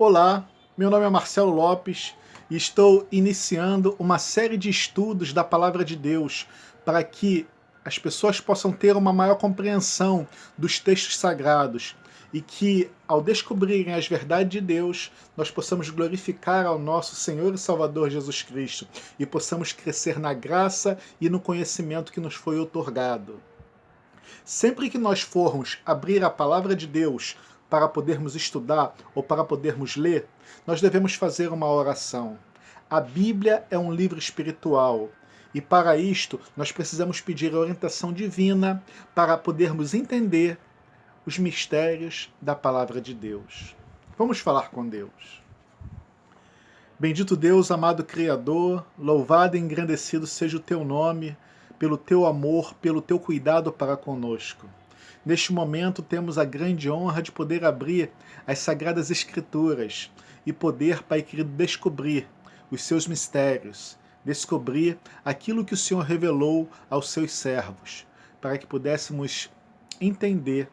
Olá, meu nome é Marcelo Lopes e estou iniciando uma série de estudos da Palavra de Deus para que as pessoas possam ter uma maior compreensão dos textos sagrados e que, ao descobrirem as verdades de Deus, nós possamos glorificar ao nosso Senhor e Salvador Jesus Cristo e possamos crescer na graça e no conhecimento que nos foi outorgado. Sempre que nós formos abrir a Palavra de Deus para podermos estudar ou para podermos ler, nós devemos fazer uma oração. A Bíblia é um livro espiritual e para isto nós precisamos pedir a orientação divina para podermos entender os mistérios da Palavra de Deus. Vamos falar com Deus. Bendito Deus, amado Criador, louvado e engrandecido seja o teu nome, pelo teu amor, pelo teu cuidado para conosco. Neste momento temos a grande honra de poder abrir as Sagradas Escrituras e poder, Pai querido, descobrir os seus mistérios, descobrir aquilo que o Senhor revelou aos seus servos, para que pudéssemos entender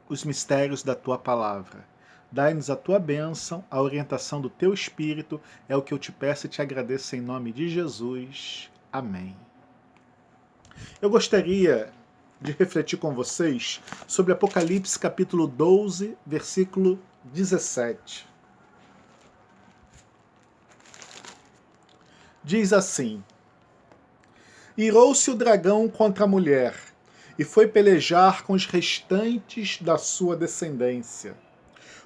os mistérios da tua palavra. Dai-nos a tua bênção, a orientação do teu Espírito, é o que eu te peço e te agradeço em nome de Jesus. Amém. Eu gostaria de refletir com vocês sobre Apocalipse capítulo 12, versículo 17. Diz assim: Irou-se o dragão contra a mulher, e foi pelejar com os restantes da sua descendência,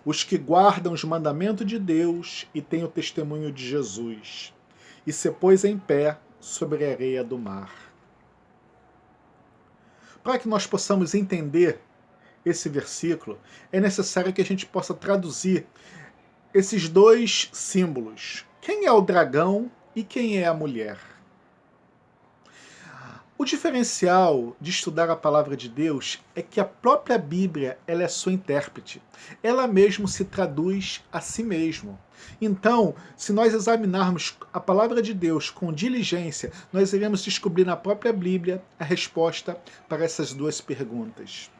os que guardam os mandamentos de Deus e têm o testemunho de Jesus, e se pôs em pé sobre a areia do mar. Para que nós possamos entender esse versículo, é necessário que a gente possa traduzir esses dois símbolos. Quem é o dragão e quem é a mulher? O diferencial de estudar a palavra de Deus é que a própria Bíblia ela é sua intérprete. Ela mesmo se traduz a si mesmo. Então, se nós examinarmos a palavra de Deus com diligência, nós iremos descobrir na própria Bíblia a resposta para essas duas perguntas.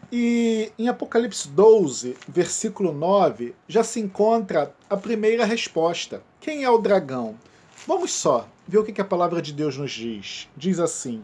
E em Apocalipse 12, versículo 9, já se encontra a primeira resposta. Quem é o dragão? Vamos só ver o que a palavra de Deus nos diz. Diz assim: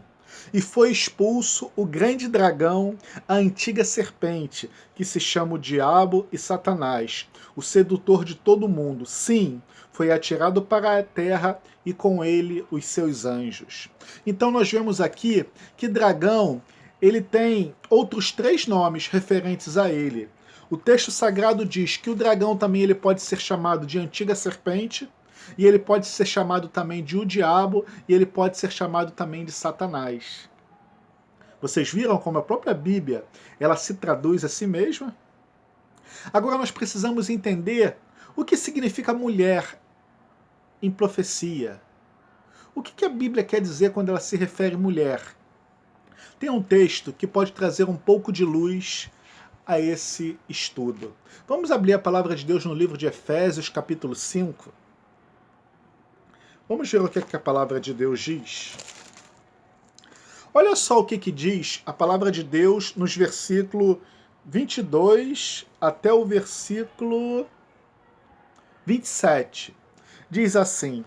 E foi expulso o grande dragão, a antiga serpente, que se chama o Diabo e Satanás, o sedutor de todo mundo. Sim, foi atirado para a terra e com ele os seus anjos. Então nós vemos aqui que dragão ele tem outros três nomes referentes a ele. O texto sagrado diz que o dragão também ele pode ser chamado de antiga serpente, e ele pode ser chamado também de o diabo, e ele pode ser chamado também de Satanás. Vocês viram como a própria Bíblia ela se traduz a si mesma? Agora nós precisamos entender o que significa mulher em profecia. O que a Bíblia quer dizer quando ela se refere a mulher? Tem um texto que pode trazer um pouco de luz a esse estudo. Vamos abrir a palavra de Deus no livro de Efésios, capítulo 5. Vamos ver o que a palavra de Deus diz. Olha só o que diz a palavra de Deus nos versículos 22 até o versículo 27. Diz assim: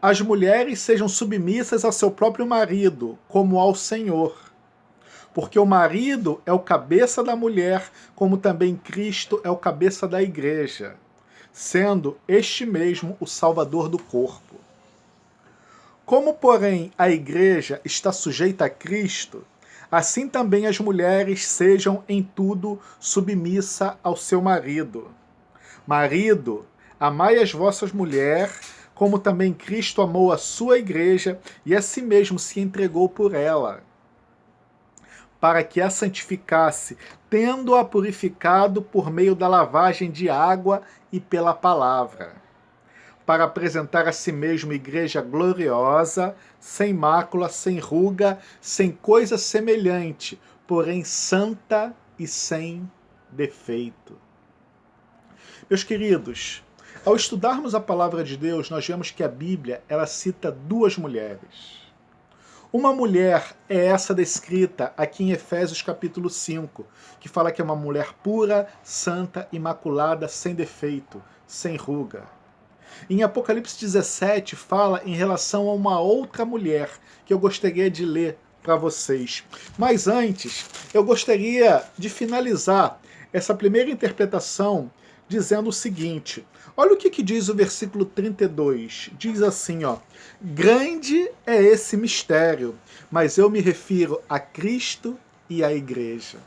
As mulheres sejam submissas ao seu próprio marido, como ao Senhor. Porque o marido é o cabeça da mulher, como também Cristo é o cabeça da igreja, sendo este mesmo o Salvador do corpo. Como, porém, a igreja está sujeita a Cristo, assim também as mulheres sejam em tudo submissa ao seu marido. Marido, amai as vossas mulheres, como também Cristo amou a sua igreja e a si mesmo se entregou por ela, para que a santificasse, tendo-a purificado por meio da lavagem de água e pela palavra, para apresentar a si mesmo igreja gloriosa, sem mácula, sem ruga, sem coisa semelhante, porém santa e sem defeito. Meus queridos, ao estudarmos a palavra de Deus, nós vemos que a Bíblia ela cita duas mulheres. Uma mulher é essa descrita aqui em Efésios capítulo 5, que fala que é uma mulher pura, santa, imaculada, sem defeito, sem ruga. Em Apocalipse 17 fala em relação a uma outra mulher que eu gostaria de ler para vocês. Mas antes, eu gostaria de finalizar essa primeira interpretação dizendo o seguinte. Olha o que diz o versículo 32. Diz assim, ó: grande é esse mistério, mas eu me refiro a Cristo e à igreja.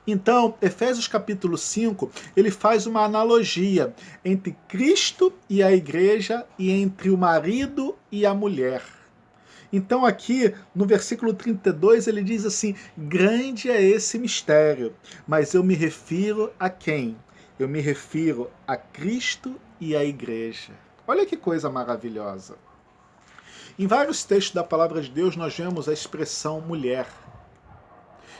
Então, Efésios capítulo 5, ele faz uma analogia entre Cristo e a igreja e entre o marido e a mulher. Então aqui, no versículo 32, ele diz assim, grande é esse mistério, mas eu me refiro a quem? Eu me refiro a Cristo e à igreja. Olha que coisa maravilhosa. Em vários textos da palavra de Deus, nós vemos a expressão mulher.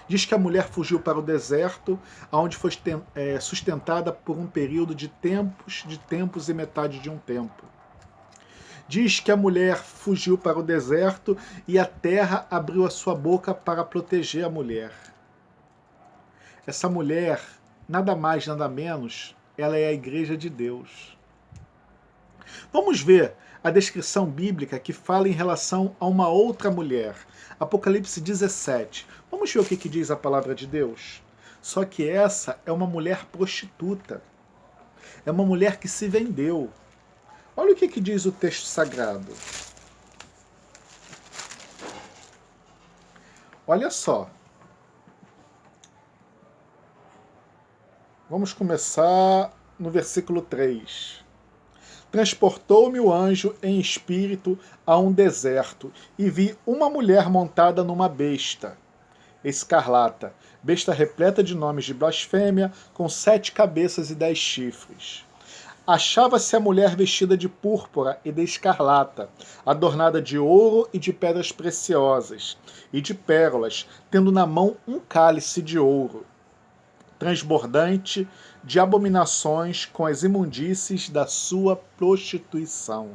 Diz que a mulher fugiu para o deserto, onde foi sustentada por um período de tempos e metade de um tempo. Diz que a mulher fugiu para o deserto e a terra abriu a sua boca para proteger a mulher. Essa mulher, nada mais, nada menos, ela é a igreja de Deus. Vamos ver a descrição bíblica que fala em relação a uma outra mulher. Apocalipse 17. Vamos ver o que diz a palavra de Deus? Só que essa é uma mulher prostituta. É uma mulher que se vendeu. Olha o que diz o texto sagrado. Olha só. Vamos começar no versículo 3. Transportou-me o anjo em espírito a um deserto, e vi uma mulher montada numa besta escarlata, besta repleta de nomes de blasfêmia, com 7 cabeças e 10 chifres. Achava-se a mulher vestida de púrpura e de escarlata, adornada de ouro e de pedras preciosas, e de pérolas, tendo na mão um cálice de ouro, transbordante de abominações com as imundícies da sua prostituição.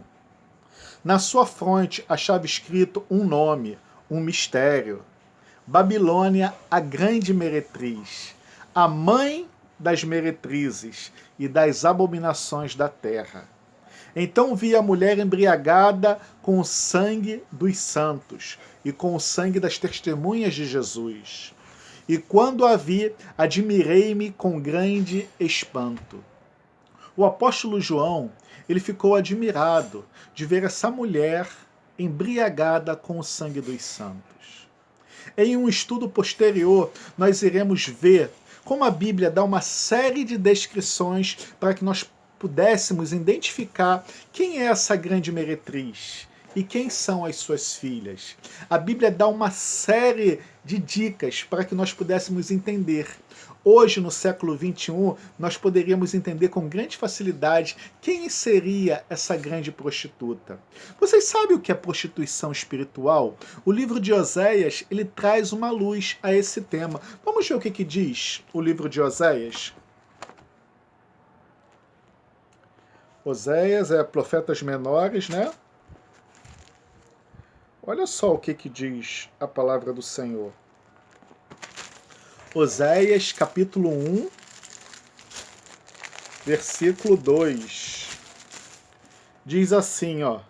Na sua fronte achava escrito um nome, um mistério. Babilônia, a grande meretriz, a mãe das meretrizes e das abominações da terra. Então vi a mulher embriagada com o sangue dos santos e com o sangue das testemunhas de Jesus. E quando a vi, admirei-me com grande espanto. O apóstolo João, ele ficou admirado de ver essa mulher embriagada com o sangue dos santos. Em um estudo posterior, nós iremos ver como a Bíblia dá uma série de descrições para que nós pudéssemos identificar quem é essa grande meretriz e quem são as suas filhas. A Bíblia dá uma série de dicas para que nós pudéssemos entender. Hoje, no século XXI, nós poderíamos entender com grande facilidade quem seria essa grande prostituta. Vocês sabem o que é prostituição espiritual? O livro de Oséias, ele traz uma luz a esse tema. Vamos ver o que diz o livro de Oséias? Oséias é profetas menores, né? Olha só o que diz a palavra do Senhor. Oséias, capítulo 1, versículo 2. Diz assim, ó.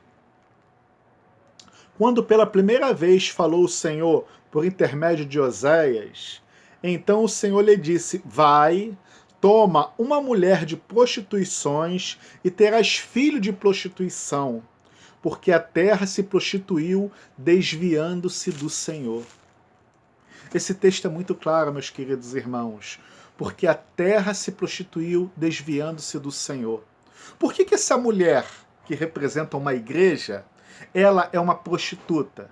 Quando pela primeira vez falou o Senhor por intermédio de Oséias, então o Senhor lhe disse, vai, toma uma mulher de prostituições e terás filho de prostituição, porque a terra se prostituiu, desviando-se do Senhor. Esse texto é muito claro, meus queridos irmãos, porque a terra se prostituiu, desviando-se do Senhor. Por que essa mulher, que representa uma igreja, ela é uma prostituta?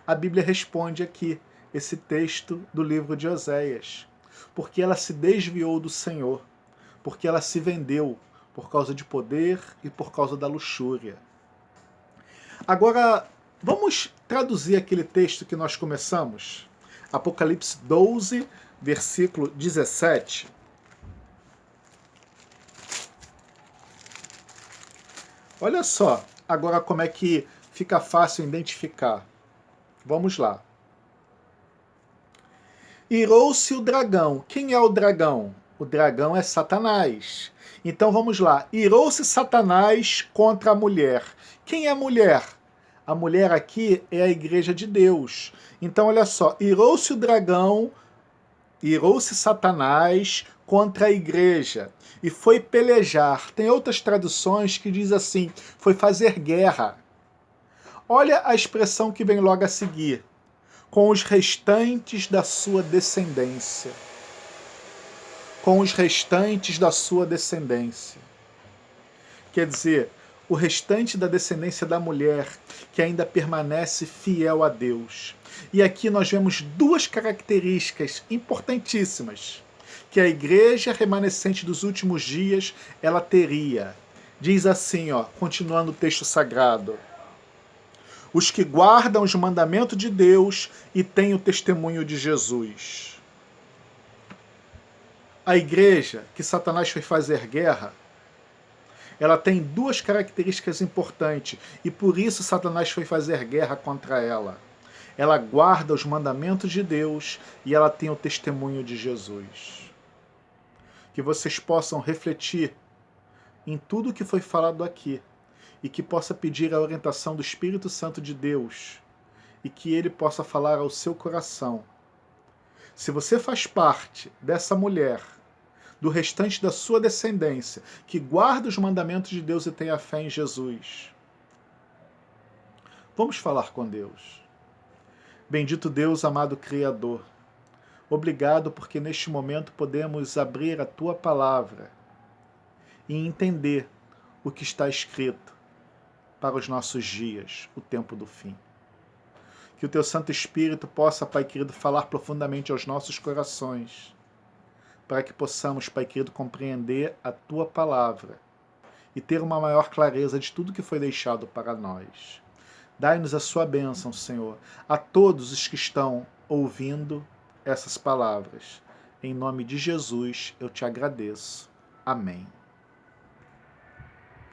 A Bíblia responde aqui, esse texto do livro de Oséias, porque ela se desviou do Senhor, porque ela se vendeu por causa de poder e por causa da luxúria. Agora, vamos traduzir aquele texto que nós começamos? Apocalipse 12, versículo 17. Olha só, agora como é que fica fácil identificar. Vamos lá. Irou-se o dragão. Quem é o dragão? O dragão é Satanás. Então vamos lá. Irou-se Satanás contra a mulher. Quem é a mulher? A mulher aqui é a igreja de Deus. Então olha só. Irou-se o dragão, irou-se Satanás contra a igreja e foi pelejar. Tem outras traduções que diz assim, foi fazer guerra. Olha a expressão que vem logo a seguir. Com os restantes da sua descendência. Com os restantes da sua descendência. Quer dizer, o restante da descendência da mulher que ainda permanece fiel a Deus. E aqui nós vemos duas características importantíssimas que a igreja remanescente dos últimos dias ela teria. Diz assim, ó, continuando o texto sagrado: os que guardam os mandamentos de Deus e têm o testemunho de Jesus. A igreja que Satanás foi fazer guerra, ela tem duas características importantes e por isso Satanás foi fazer guerra contra ela. Ela guarda os mandamentos de Deus e ela tem o testemunho de Jesus. Que vocês possam refletir em tudo que foi falado aqui e que possa pedir a orientação do Espírito Santo de Deus e que ele possa falar ao seu coração. Se você faz parte dessa mulher, do restante da sua descendência, que guarda os mandamentos de Deus e tem a fé em Jesus, vamos falar com Deus. Bendito Deus, amado Criador, obrigado porque neste momento podemos abrir a Tua Palavra e entender o que está escrito para os nossos dias, o tempo do fim. Que o Teu Santo Espírito possa, Pai querido, falar profundamente aos nossos corações, para que possamos, Pai querido, compreender a Tua Palavra e ter uma maior clareza de tudo que foi deixado para nós. Dai-nos a Sua bênção, Senhor, a todos os que estão ouvindo essas palavras. Em nome de Jesus, eu te agradeço. Amém.